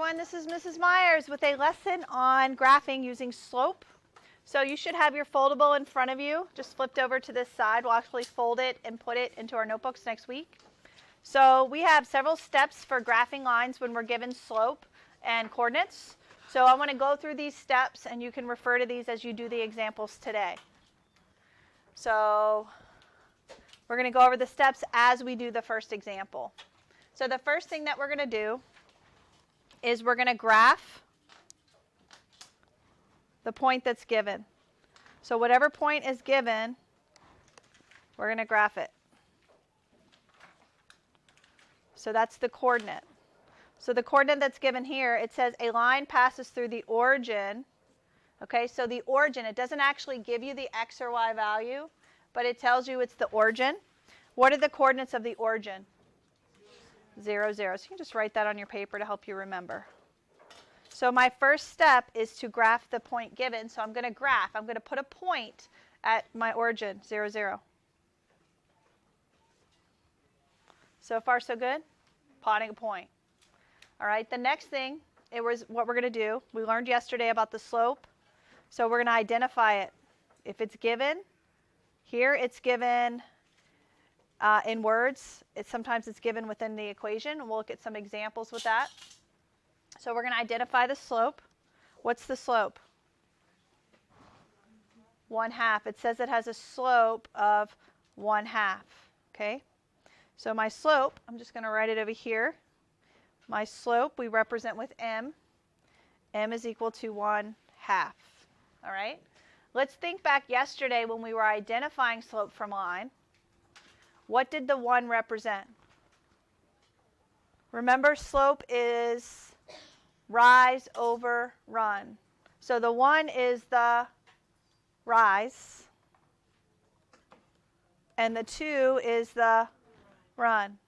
everyone. This is Mrs. Myers with a lesson on graphing using slope. So you should have your foldable in front of you, just flipped over to this side. We'll actually fold it and put it into our notebooks next week. So we have several steps for graphing lines when we're given slope and coordinates. So I want to go through these steps, and you can refer to these as you do the examples today. So we're going to go over the steps as we do the first example. So the first thing that we're going to do is we're going to graph the point that's given. So whatever point is given, we're going to graph it. So that's the coordinate. So the coordinate that's given here, it says a line passes through the origin. Okay, so the origin, it doesn't actually give you the x or y value, but it tells you it's the origin. What are the coordinates of the origin? 0, 0. So you can just write that on your paper to help you remember. So my first step is to graph the point given. So I'm going to graph. I'm going to put a point at my origin, 0, 0. So far, so good? Plotting a point. All right, the next thing, it was what we're going to do. We learned yesterday about the slope. So we're going to identify it. If it's given, here it's given in words. Sometimes it's given within the equation. We'll look at some examples with that. So we're going to identify the slope. What's the slope? 1/2. It says it has a slope of 1/2. Okay? So my slope, I'm just going to write it over here. My slope we represent with m. M is equal to 1/2. All right? Let's think back yesterday when we were identifying slope from line. What did the 1 represent? Remember, slope is rise over run. So the 1 is the rise, and the 2 is the run.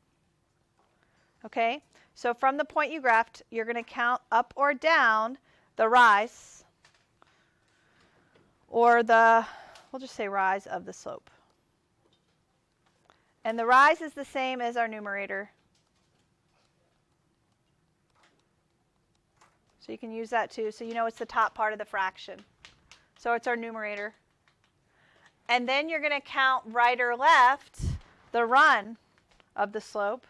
Okay? So from the point you graphed, you're going to count up or down the rise, or we'll just say rise of the slope. And the rise is the same as our numerator. So you can use that too. So you know it's the top part of the fraction. So it's our numerator. And then you're going to count right or left the run of the slope.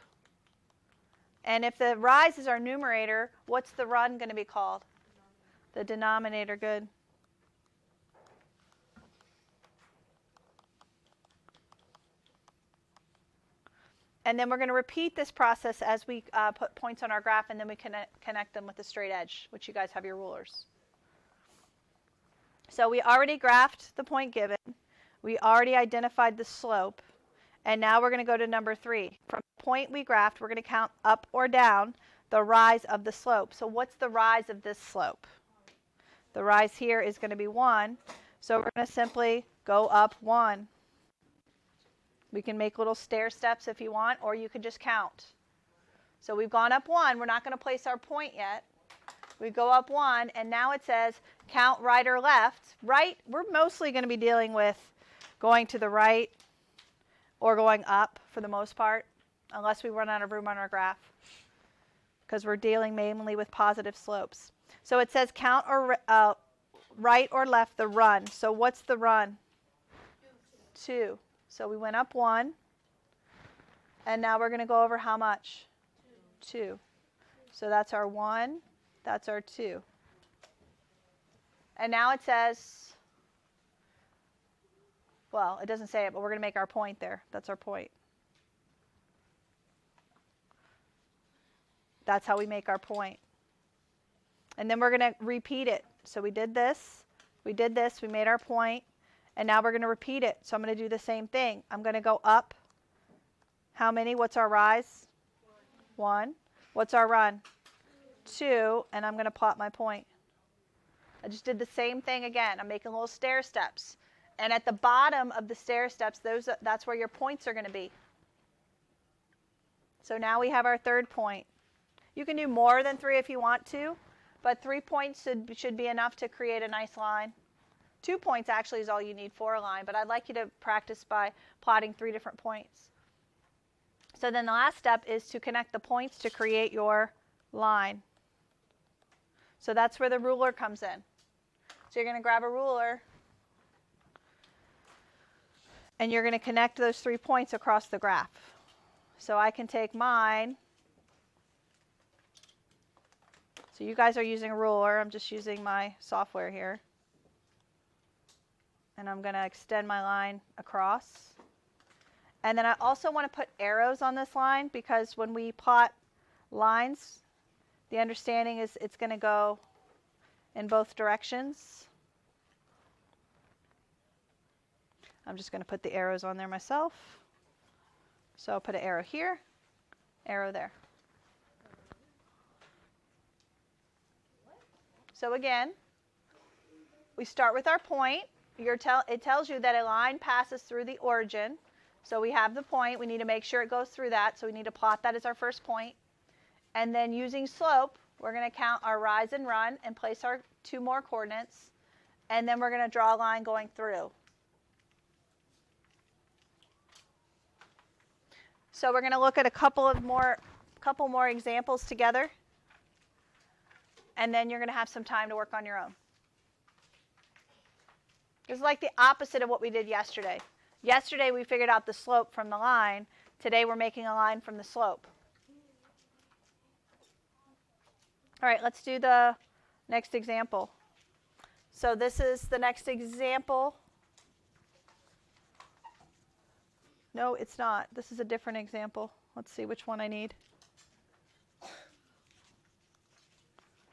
And if the rise is our numerator, what's the run going to be called? The denominator. Good. And then we're going to repeat this process as we put points on our graph, and then we connect them with the straight edge, which you guys have your rulers. So we already graphed the point given. We already identified the slope. And now we're going to go to number 3. From the point we graphed, we're going to count up or down the rise of the slope. So what's the rise of this slope? The rise here is going to be 1. So we're going to simply go up 1. We can make little stair steps if you want, or you can just count. So we've gone up 1. We're not going to place our point yet. We go up 1, and now it says count right or left. Right, we're mostly going to be dealing with going to the right or going up for the most part, unless we run out of room on our graph, because we're dealing mainly with positive slopes. So it says count or right or left the run. So what's the run? 2. So we went up 1, and now we're going to go over how much? 2. So that's our 1, that's our 2. And now it says, well, it doesn't say it, but we're going to make our point there. That's our point. That's how we make our point. And then we're going to repeat it. So we did this, we made our point. And now we're going to repeat it. So I'm going to do the same thing. I'm going to go up. How many? What's our rise? 1. What's our run? 2. And I'm going to plot my point. I just did the same thing again. I'm making little stair steps. And at the bottom of the stair steps, that's where your points are going to be. So now we have our third point. You can do more than 3 if you want to, but 3 points should be enough to create a nice line. 2 points actually is all you need for a line, but I'd like you to practice by plotting 3 different points. So then the last step is to connect the points to create your line. So that's where the ruler comes in. So you're going to grab a ruler, and you're going to connect those 3 points across the graph. So I can take mine. So you guys are using a ruler. I'm just using my software here. And I'm going to extend my line across. And then I also want to put arrows on this line because when we plot lines, the understanding is it's going to go in both directions. I'm just going to put the arrows on there myself. So I'll put an arrow here, arrow there. So again, we start with our point. It tells you that a line passes through the origin. So we have the point. We need to make sure it goes through that. So we need to plot that as our first point. And then using slope, we're going to count our rise and run and place our 2 more coordinates. And then we're going to draw a line going through. So we're going to look at a couple more examples together. And then you're going to have some time to work on your own. It's like the opposite of what we did yesterday. Yesterday we figured out the slope from the line. Today we're making a line from the slope. All right, let's do the next example. So this is the next example. No, it's not. This is a different example. Let's see which one I need.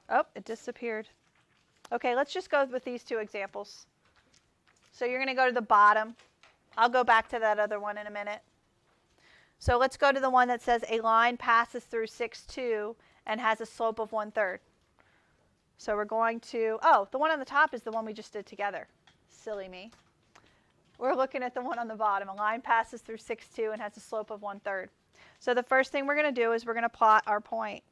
Oh, it disappeared. Okay, let's just go with these 2 examples. So you're going to go to the bottom. I'll go back to that other one in a minute. So let's go to the one that says a line passes through 6, 2 and has a slope of 1/3. So we're going to, oh, the one on the top is the one we just did together. Silly me. We're looking at the one on the bottom. A line passes through 6, 2 and has a slope of 1/3. So the first thing we're going to do is we're going to plot our point.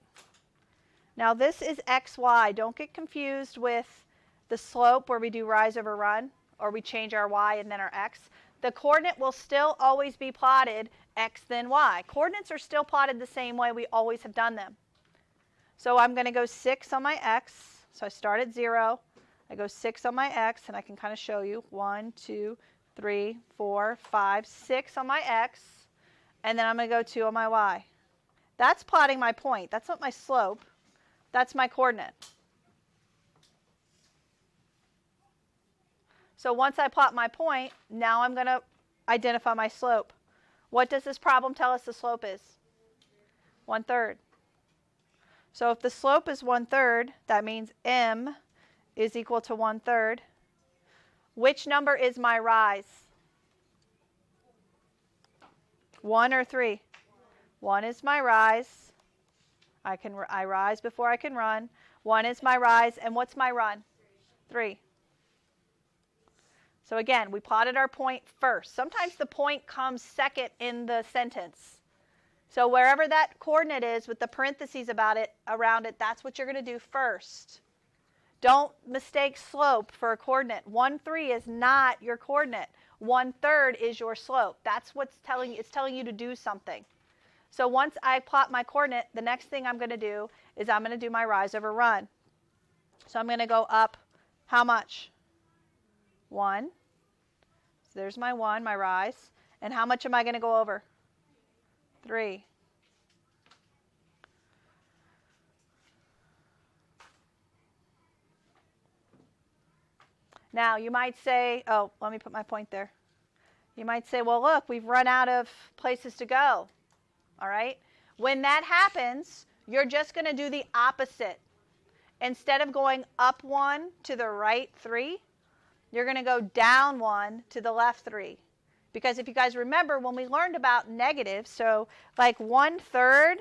Now this is xy. Don't get confused with the slope where we do rise over run, or we change our y and then our x. The coordinate will still always be plotted x then y. Coordinates are still plotted the same way we always have done them. So I'm going to go 6 on my x. So I start at 0. I go 6 on my x, and I can kind of show you 1, 2, 3, 4, 5, 6 on my x. And then I'm going to go 2 on my y. That's plotting my point. That's not my slope. That's my coordinate. So once I plot my point, now I'm going to identify my slope. What does this problem tell us the slope is? 1/3. So if the slope is 1/3, that means m is equal to 1/3. Which number is my rise? 1 or 3? 1 is my rise. I rise before I can run. 1 is my rise. And what's my run? 3. So again, we plotted our point first. Sometimes the point comes second in the sentence. So wherever that coordinate is with the parentheses around it, that's what you're going to do first. Don't mistake slope for a coordinate. 1/3 is not your coordinate. 1/3 is your slope. That's what's telling you. It's telling you to do something. So once I plot my coordinate, the next thing I'm going to do is I'm going to do my rise over run. So I'm going to go up how much? 1. So there's my 1, my rise. And how much am I going to go over? 3. Now you might say, oh, let me put my point there. You might say, well, look, we've run out of places to go. All right? When that happens, you're just going to do the opposite. Instead of going up 1 to the right 3, you're going to go down 1 to the left 3. Because if you guys remember when we learned about negatives, so like 1/3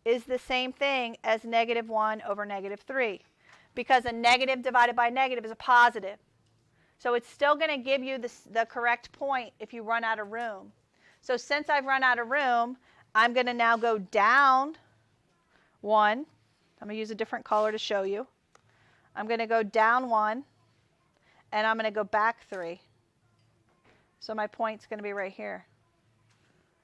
is the same thing as -1 over -3. Because a negative divided by negative is a positive. So it's still going to give you the correct point if you run out of room. So since I've run out of room, I'm going to now go down 1. I'm going to use a different color to show you. I'm going to go down 1, and I'm going to go back 3. So my point's going to be right here.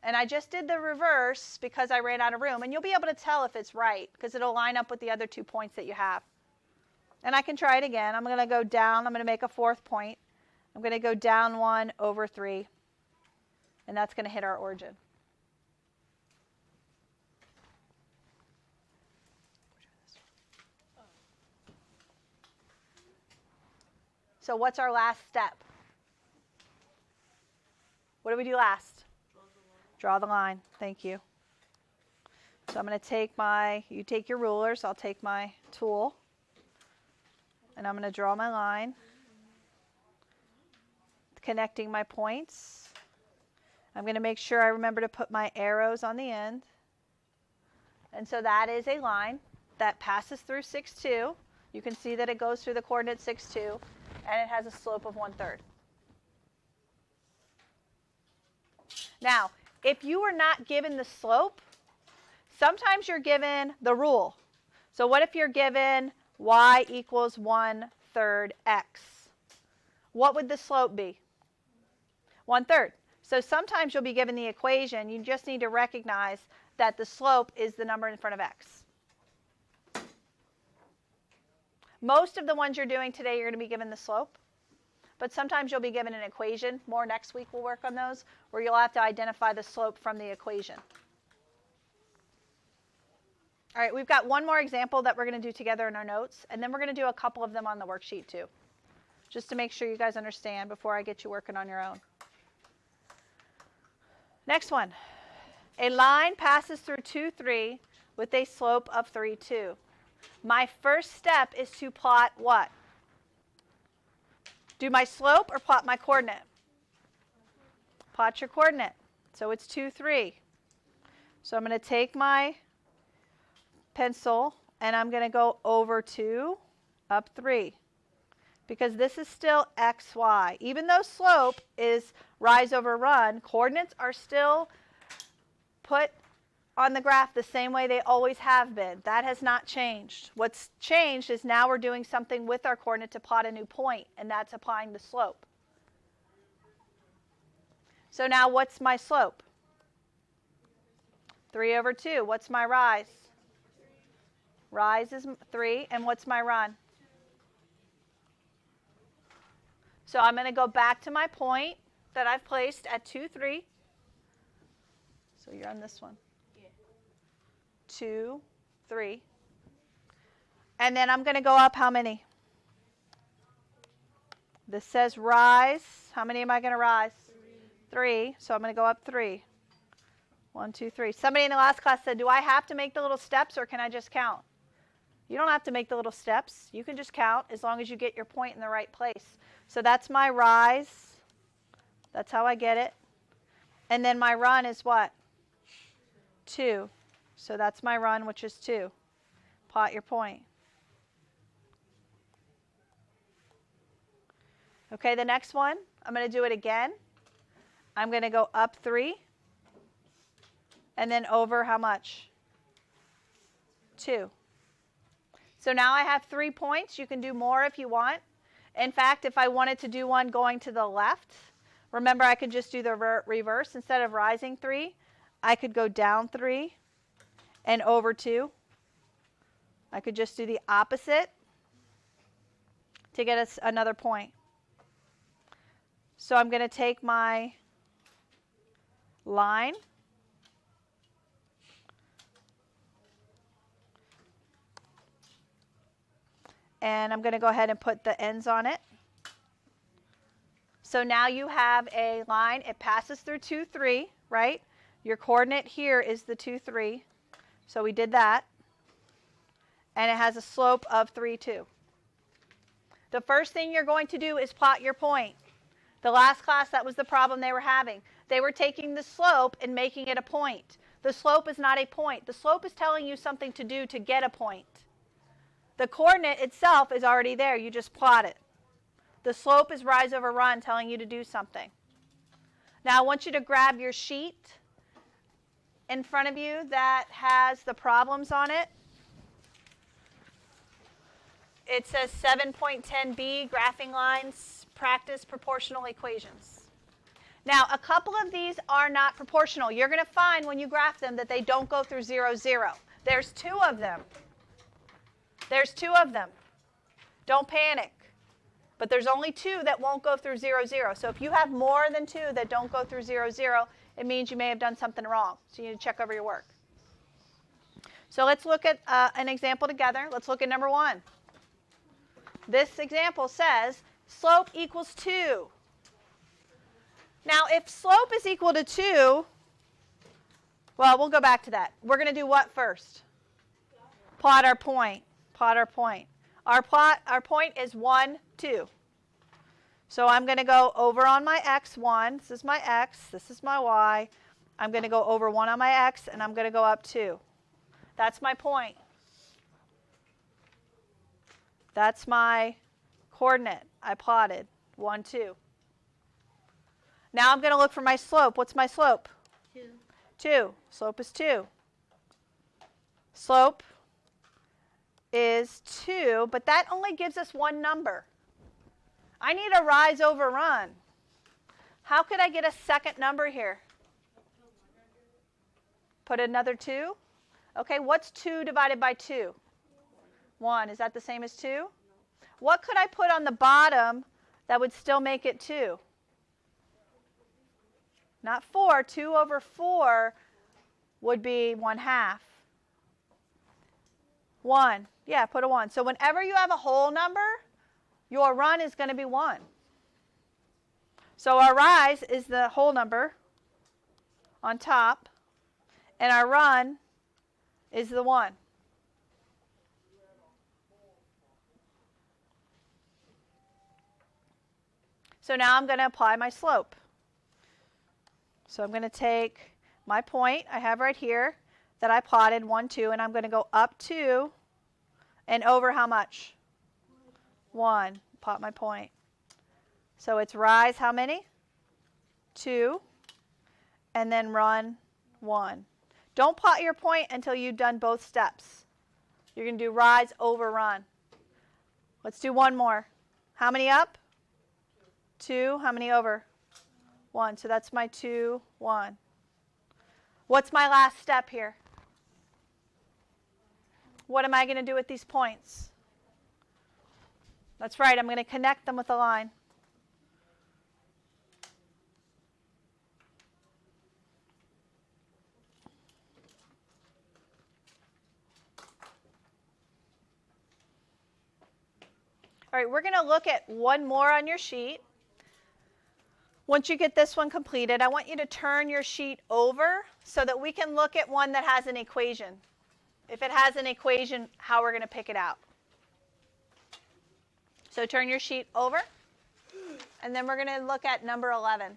And I just did the reverse because I ran out of room. And you'll be able to tell if it's right because it'll line up with the other 2 points that you have. And I can try it again. I'm going to go down. I'm going to make a fourth point. I'm going to go down 1 over 3. And that's going to hit our origin. So what's our last step? What do we do last? Draw the line. Thank you. So I'm going to take you take your rulers, I'll take my tool, and I'm going to draw my line, connecting my points. I'm going to make sure I remember to put my arrows on the end. And so that is a line that passes through 6, 2. You can see that it goes through the coordinate 6, 2, and it has a slope of 1/3. Now, if you were not given the slope, sometimes you're given the rule. So what if you're given y equals 1/3 x? What would the slope be? 1/3. So sometimes you'll be given the equation. You just need to recognize that the slope is the number in front of x. Most of the ones you're doing today, you're going to be given the slope. But sometimes you'll be given an equation. More next week we'll work on those, where you'll have to identify the slope from the equation. All right, we've got one more example that we're going to do together in our notes, and then we're going to do a couple of them on the worksheet too, just to make sure you guys understand before I get you working on your own. Next one. A line passes through 2, 3 with a slope of 3, 2. My first step is to plot what? Do my slope or plot my coordinate? Plot your coordinate. So it's 2, 3. So I'm going to take my pencil and I'm going to go over 2, up 3. Because this is still x, y. Even though slope is rise over run, coordinates are still put on the graph the same way they always have been. That has not changed. What's changed is now we're doing something with our coordinate to plot a new point, and that's applying the slope. So now what's my slope? 3 over 2. What's my rise? Rise is 3, and what's my run? So I'm going to go back to my point that I've placed at 2, 3. So you're on this one. 2, 3. And then I'm going to go up how many? This says rise. How many am I going to rise? 3. So I'm going to go up 3. 1, 2, 3. Somebody in the last class said, do I have to make the little steps or can I just count? You don't have to make the little steps. You can just count as long as you get your point in the right place. So that's my rise. That's how I get it. And then my run is what? 2. So that's my run, which is 2. Plot your point. Okay, the next one, I'm going to do it again. I'm going to go up 3. And then over how much? 2. So now I have 3 points. You can do more if you want. In fact, if I wanted to do one going to the left, remember I could just do the reverse. Instead of rising 3, I could go down 3 and over 2. I could just do the opposite to get us another point. So I'm going to take my line and I'm going to go ahead and put the ends on it. So now you have a line. It passes through 2, 3, right? Your coordinate here is the 2, 3. So we did that. And it has a slope of 3, 2. The first thing you're going to do is plot your point. The last class, that was the problem they were having. They were taking the slope and making it a point. The slope is not a point. The slope is telling you something to do to get a point. The coordinate itself is already there. You just plot it. The slope is rise over run, telling you to do something. Now I want you to grab your sheet in front of you that has the problems on it. It says 7.10b, graphing lines, practice proportional equations. Now, a couple of these are not proportional. You're going to find when you graph them that they don't go through 0, 0. There's 2 of them. There's 2 of them. Don't panic. But there's only 2 that won't go through 0, 0. So if you have more than 2 that don't go through 0, 0, it means you may have done something wrong. So you need to check over your work. So let's look at an example together. Let's look at number 1. This example says slope equals 2. Now, if slope is equal to 2, well, we'll go back to that. We're going to do what first? Plot our point. Plot our point. Our point is 1, 2. So I'm going to go over on my x, 1. This is my x. This is my y. I'm going to go over 1 on my x, and I'm going to go up 2. That's my point. That's my coordinate I plotted, 1, 2. Now I'm going to look for my slope. What's my slope? 2. 2. Slope is 2. Slope is 2, but that only gives us one number. I need a rise over run. How could I get a second number here? Put another 2? Okay, what's 2 divided by 2? 1. Is that the same as 2? What could I put on the bottom that would still make it 2? Not 4. 2 over 4 would be 1/2. 1. Yeah, put a 1. So whenever you have a whole number, your run is going to be 1. So our rise is the whole number on top, and our run is the 1. So now I'm going to apply my slope. So I'm going to take my point I have right here that I plotted, 1, 2, and I'm going to go up 2 and over how much? 1. Plot my point. So it's rise how many? 2. And then run 1. Don't plot your point until you've done both steps. You're going to do rise over run. Let's do one more. How many up? 2. How many over? 1. So that's my 2, 1. What's my last step here? What am I going to do with these points? That's right, I'm going to connect them with a line. All right, we're going to look at one more on your sheet. Once you get this one completed, I want you to turn your sheet over so that we can look at one that has an equation. If it has an equation, how we're going to pick it out. So turn your sheet over, and then we're going to look at number 11.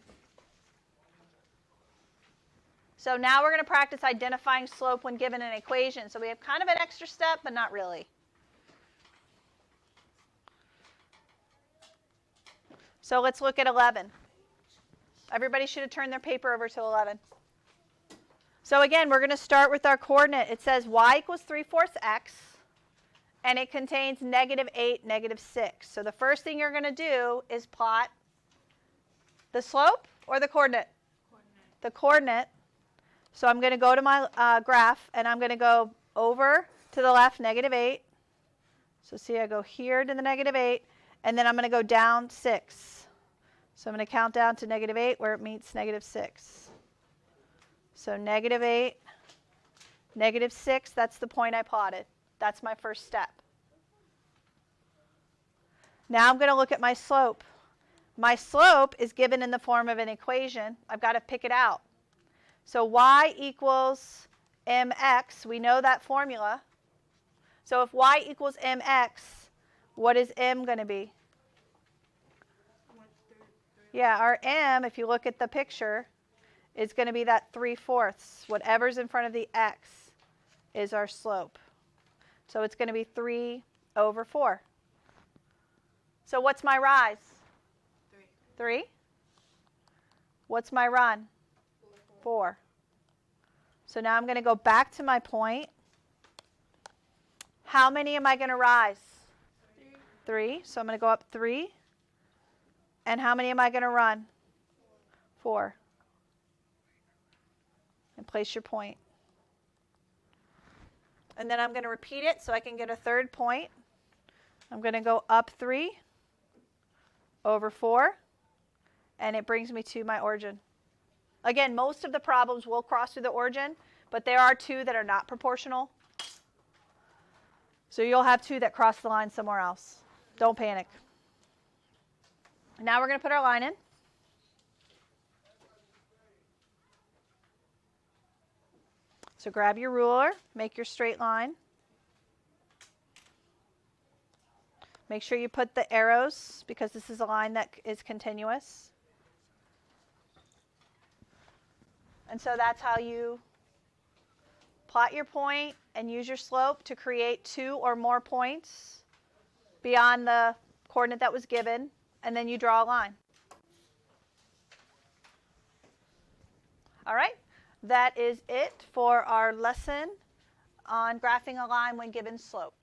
So now we're going to practice identifying slope when given an equation. So we have kind of an extra step, but not really. So let's look at 11. Everybody should have turned their paper over to 11. So again, we're going to start with our coordinate. It says y equals 3/4 x, and it contains -8, -6. So the first thing you're going to do is plot the slope or the coordinate? The coordinate. So I'm going to go to my graph, and I'm going to go over to the left, -8. So see, I go here to the -8, and then I'm going to go down 6. So I'm going to count down to -8 where it meets -6. So -8, -6, that's the point I plotted. That's my first step. Now I'm going to look at my slope. My slope is given in the form of an equation. I've got to pick it out. So y equals mx, we know that formula. So if y equals mx, what is m going to be? Yeah, our m, if you look at the picture, is going to be that 3/4. Whatever's in front of the x is our slope. So it's going to be 3/4. So what's my rise? 3. What's my run? 4. So now I'm going to go back to my point. How many am I going to rise? 3. So I'm going to go up 3. And how many am I going to run? 4. And place your point. And then I'm going to repeat it so I can get a third point. I'm going to go up 3 over 4, and it brings me to my origin. Again, most of the problems will cross through the origin, but there are 2 that are not proportional. So you'll have 2 that cross the line somewhere else. Don't panic. Now we're going to put our line in. So grab your ruler, make your straight line. Make sure you put the arrows because this is a line that is continuous. And so that's how you plot your point and use your slope to create 2 or more points beyond the coordinate that was given, and then you draw a line. All right, that is it for our lesson on graphing a line when given slope.